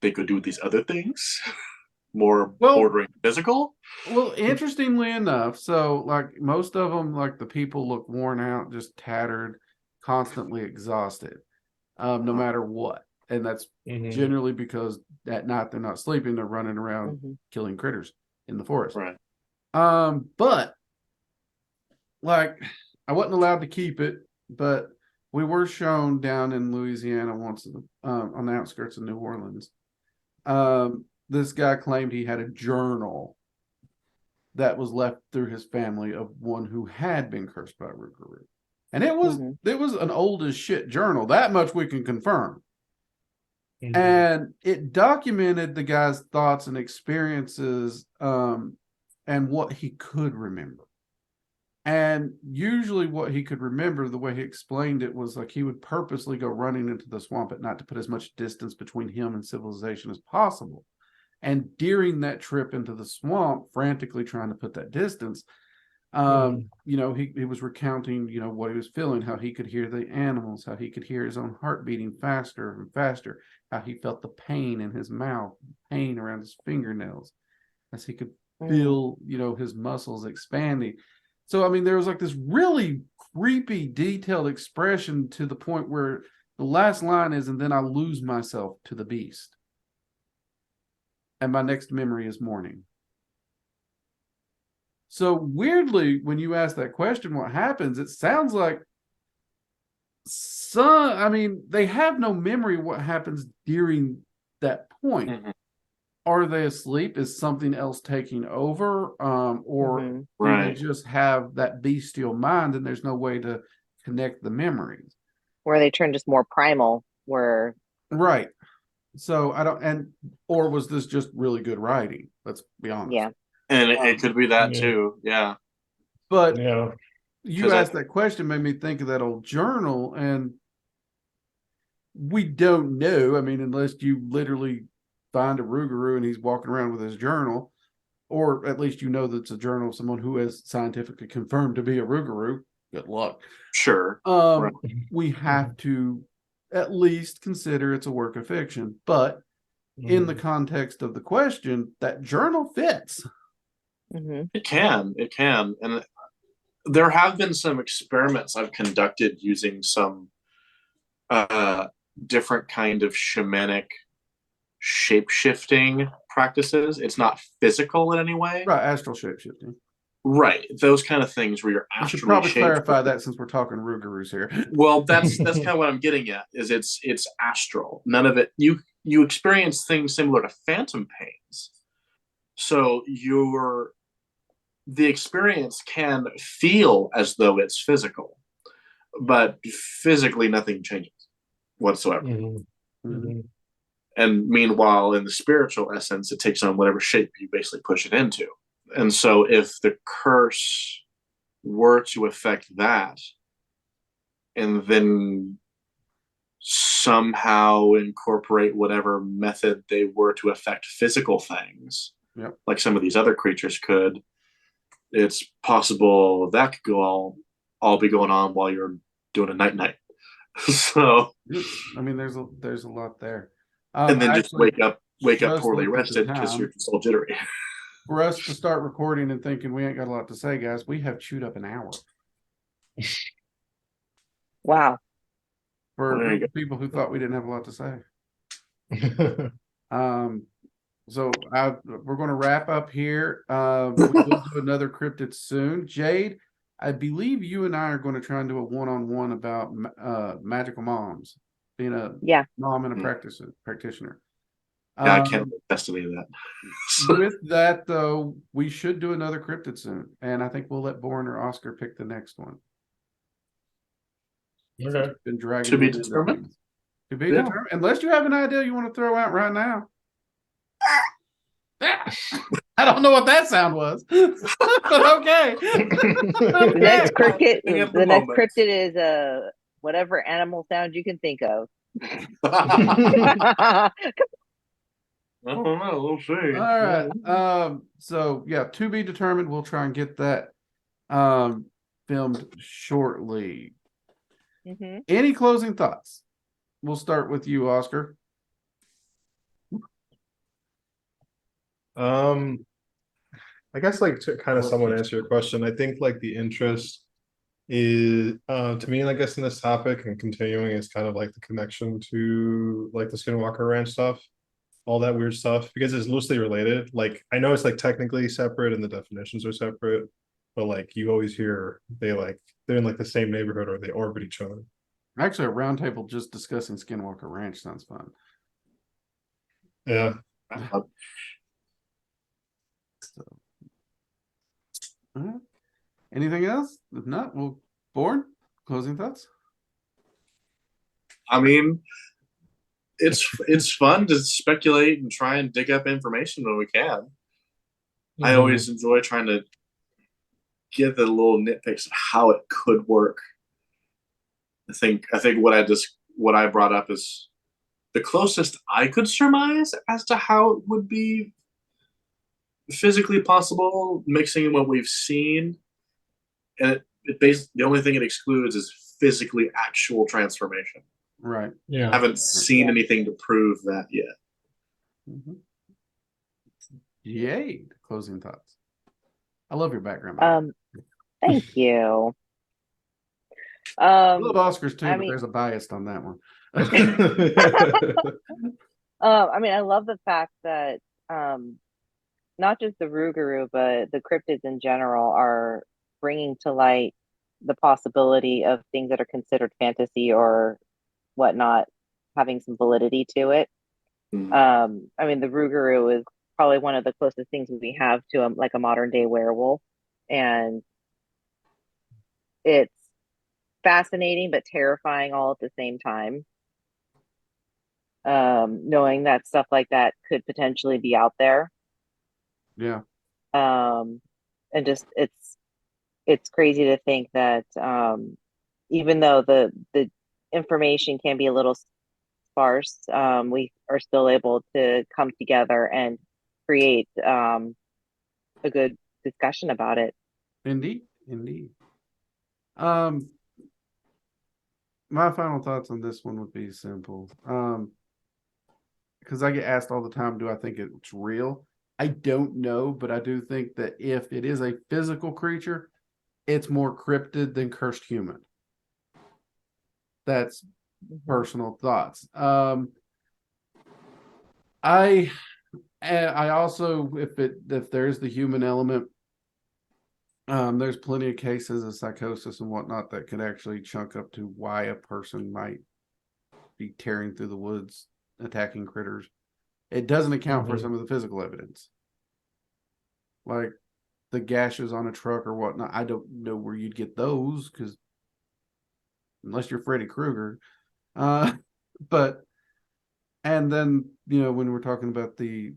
Speaker 3: they could do these other things, more
Speaker 1: Well-
Speaker 3: bordering physical.
Speaker 1: well, interestingly enough, so like most of them, like the people look worn out, just tattered, constantly exhausted, no matter what. And that's
Speaker 4: Mhm.
Speaker 1: generally because at night they're not sleeping, they're running around
Speaker 2: Mhm.
Speaker 1: killing critters in the forest.
Speaker 3: Right.
Speaker 1: But like I wasn't allowed to keep it, but we were shown down in Louisiana once on the outskirts of New Orleans. This guy claimed he had a journal that was left through his family of one who had been cursed by Rougarou. And it was
Speaker 2: Mhm.
Speaker 1: an old as shit journal. That much we can confirm.
Speaker 4: Mhm.
Speaker 1: And it documented the guy's thoughts and experiences and what he could remember. And usually what he could remember, the way he explained it, was like he would purposely go running into the swamp at night to put as much distance between him and civilization as possible. And during that trip into the swamp, frantically trying to put that distance, you know, he was recounting, you know, what he was feeling, how he could hear the animals, how he could hear his own heart beating faster and faster, how he felt the pain in his mouth, pain around his fingernails, as he could feel, you know, his muscles expanding. So, I mean, there was like this really creepy, detailed expression to the point where the last line is, and then I lose myself to the beast. And my next memory is morning. So weirdly, when you ask that question, what happens? It sounds like I mean, they have no memory of what happens during that point.
Speaker 3: Mhm.
Speaker 1: Are they asleep? Is something else taking over? Or
Speaker 2: Mhm.
Speaker 1: do they
Speaker 3: Right.
Speaker 1: just have that bestial mind and there's no way to connect the memories?
Speaker 2: Where they turn just more primal, where
Speaker 1: Right. So I don't, or was this just really good writing? Let's be honest.
Speaker 2: yeah.
Speaker 3: And it could be that
Speaker 4: Yeah.
Speaker 3: too. Yeah.
Speaker 1: But
Speaker 4: Yeah.
Speaker 1: you
Speaker 3: 'Cause
Speaker 1: asked that question, made me think of that old journal, and we don't know. I mean, unless you literally find a Rougarou and he's walking around with his journal, or at least you know that it's a journal of someone who has scientifically confirmed to be a Rougarou. Good luck.
Speaker 3: Sure. Right.
Speaker 1: We have to at least consider it's a work of fiction. But in the context of the question, that journal fits.
Speaker 2: Mhm.
Speaker 3: It can. It can. And there have been some experiments I've conducted using some different kind of shamanic shape-shifting practices. It's not physical in any way.
Speaker 1: Right, astral shapeshifting.
Speaker 3: Right. Those kind of things where you're
Speaker 1: We should
Speaker 3: astrally
Speaker 1: probably
Speaker 3: shaped.
Speaker 1: clarify that since we're talking Rougarous here.
Speaker 3: Well, that's kind of what I'm getting at, is it's astral. None of it you experience things similar to phantom pains. So the experience can feel as though it's physical, but physically nothing changes whatsoever.
Speaker 4: Mhm.
Speaker 1: Mhm.
Speaker 4: Mhm.
Speaker 3: And meanwhile, in the spiritual essence, it takes on whatever shape you basically push it into. And so, if the curse were to affect that, and then somehow incorporate whatever method they were to affect physical things,
Speaker 1: Yep.
Speaker 3: like some of these other creatures could, it's possible that could go all be going on while you're doing a night. So,
Speaker 1: I mean, there's a lot there.
Speaker 3: and then just
Speaker 1: Actually,
Speaker 3: wake up
Speaker 1: just
Speaker 3: poorly
Speaker 1: looked at the
Speaker 3: rested because
Speaker 1: time.
Speaker 3: you're just all jittery.
Speaker 1: For us to start recording and thinking we ain't got a lot to say, guys, we have chewed up an hour.
Speaker 2: Wow.
Speaker 1: For a
Speaker 3: There you
Speaker 1: group of people who thought we didn't have a lot to say. So we're going to wrap up here. We will do another cryptid soon. Jade, I believe you and I are going to try and do a one-on-one about magical moms, being a
Speaker 2: Yeah.
Speaker 1: mom and a practitioner.
Speaker 3: Yeah, I can't attest to any of that.
Speaker 1: With that, though, we should do another cryptid soon, and I think we'll let Bourne or Oscar pick the next one.
Speaker 4: Okay.
Speaker 1: Been dragging
Speaker 3: To be
Speaker 1: them into
Speaker 3: determined.
Speaker 1: things. To be
Speaker 3: Yeah.
Speaker 1: determined. Unless you have an idea you want to throw out right now. I don't know what that sound was, but okay.
Speaker 2: The next
Speaker 3: Okay.
Speaker 2: cryptid, the next cryptid is whatever animal sound you can think of.
Speaker 3: I don't know. We'll see.
Speaker 1: All right. So yeah, to be determined. We'll try and get that filmed shortly.
Speaker 2: Mhm.
Speaker 1: Any closing thoughts? We'll start with you, Oscar.
Speaker 4: I guess like to kind of somewhat answer your question, I think like the interest is to me, I guess in this topic and continuing is kind of like the connection to like the Skinwalker Ranch stuff, all that weird stuff, because it's loosely related. Like I know it's like technically separate and the definitions are separate, but like you always hear they're in like the same neighborhood or they orbit each other.
Speaker 1: Actually, a roundtable just discussing Skinwalker Ranch sounds fun.
Speaker 4: Yeah.
Speaker 1: So, all right. Anything else? If not, we'll Bourne, closing thoughts.
Speaker 3: I mean, it's fun to speculate and try and dig up information when we can. I always enjoy trying to get the little nitpicks of how it could work. I think what I brought up is the closest I could surmise as to how it would be physically possible, mixing what we've seen, and the only thing it excludes is physically actual transformation.
Speaker 1: Right.
Speaker 4: Yeah.
Speaker 3: I haven't seen anything to prove that yet.
Speaker 1: Mm-hmm. Yay! Closing thoughts. I love your background.
Speaker 2: Thank you.
Speaker 1: I love Oscars too,
Speaker 2: I
Speaker 1: but
Speaker 2: mean,
Speaker 1: there's a bias on that one.
Speaker 2: I mean, I love the fact that not just the Rougarou, but the cryptids in general are bringing to light the possibility of things that are considered fantasy or whatnot having some validity to it. I mean, the Rougarou is probably one of the closest things we have to like a modern day werewolf, and it's fascinating but terrifying all at the same time. Knowing that stuff like that could potentially be out there.
Speaker 1: Yeah.
Speaker 2: And just it's crazy to think that even though the information can be a little sparse, we are still able to come together and create a good discussion about it.
Speaker 1: Indeed. My final thoughts on this one would be simple. Because I get asked all the time, do I think it's real? I don't know, but I do think that if it is a physical creature, it's more cryptid than cursed human. That's personal thoughts. I also, if there's the human element, there's plenty of cases of psychosis and whatnot that could actually chunk up to why a person might be tearing through the woods, attacking critters. It doesn't account for some of the physical evidence, like the gashes on a truck or whatnot. I don't know where you'd get those because unless you're Freddy Krueger. But and then when we're talking about the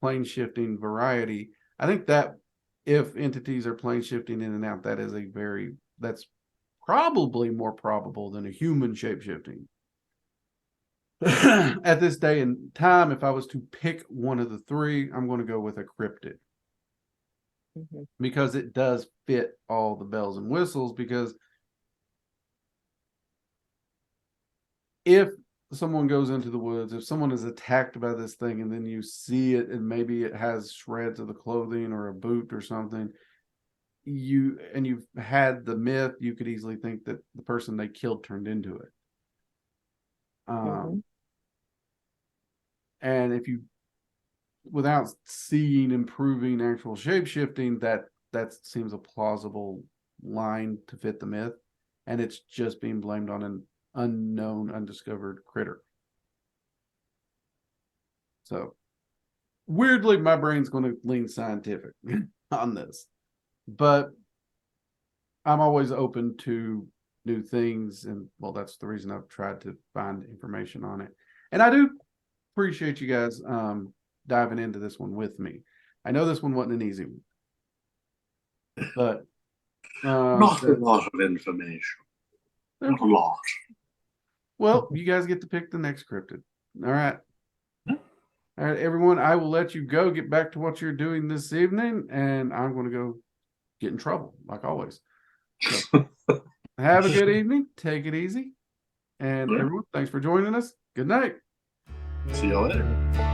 Speaker 1: plane shifting variety, I think that if entities are plane shifting in and out, that's probably more probable than a human shape shifting. At this day and time, if I was to pick one of the three, I'm going to go with a cryptid. Because it does fit all the bells and whistles. Because if someone goes into the woods, if someone is attacked by this thing and then you see it and maybe it has shreds of the clothing or a boot or something, you've had the myth, you could easily think that the person they killed turned into it. And if you, without seeing improving actual shape shifting, that seems a plausible line to fit the myth, and it's just being blamed on an unknown, undiscovered critter. So weirdly, my brain's going to lean scientific on this, but I'm always open to new things, and well, that's the reason I've tried to find information on it. And I do appreciate you guys diving into this one with me. I know this one wasn't an easy one, but
Speaker 3: not a lot of information. Not a lot.
Speaker 1: Well, you guys get to pick the next cryptid. All right. All right, everyone, I will let you go. Get back to what you're doing this evening, and I'm going to go get in trouble, like always. So, have a good evening. Take it easy. And everyone, thanks for joining us. Good night.
Speaker 3: See you later.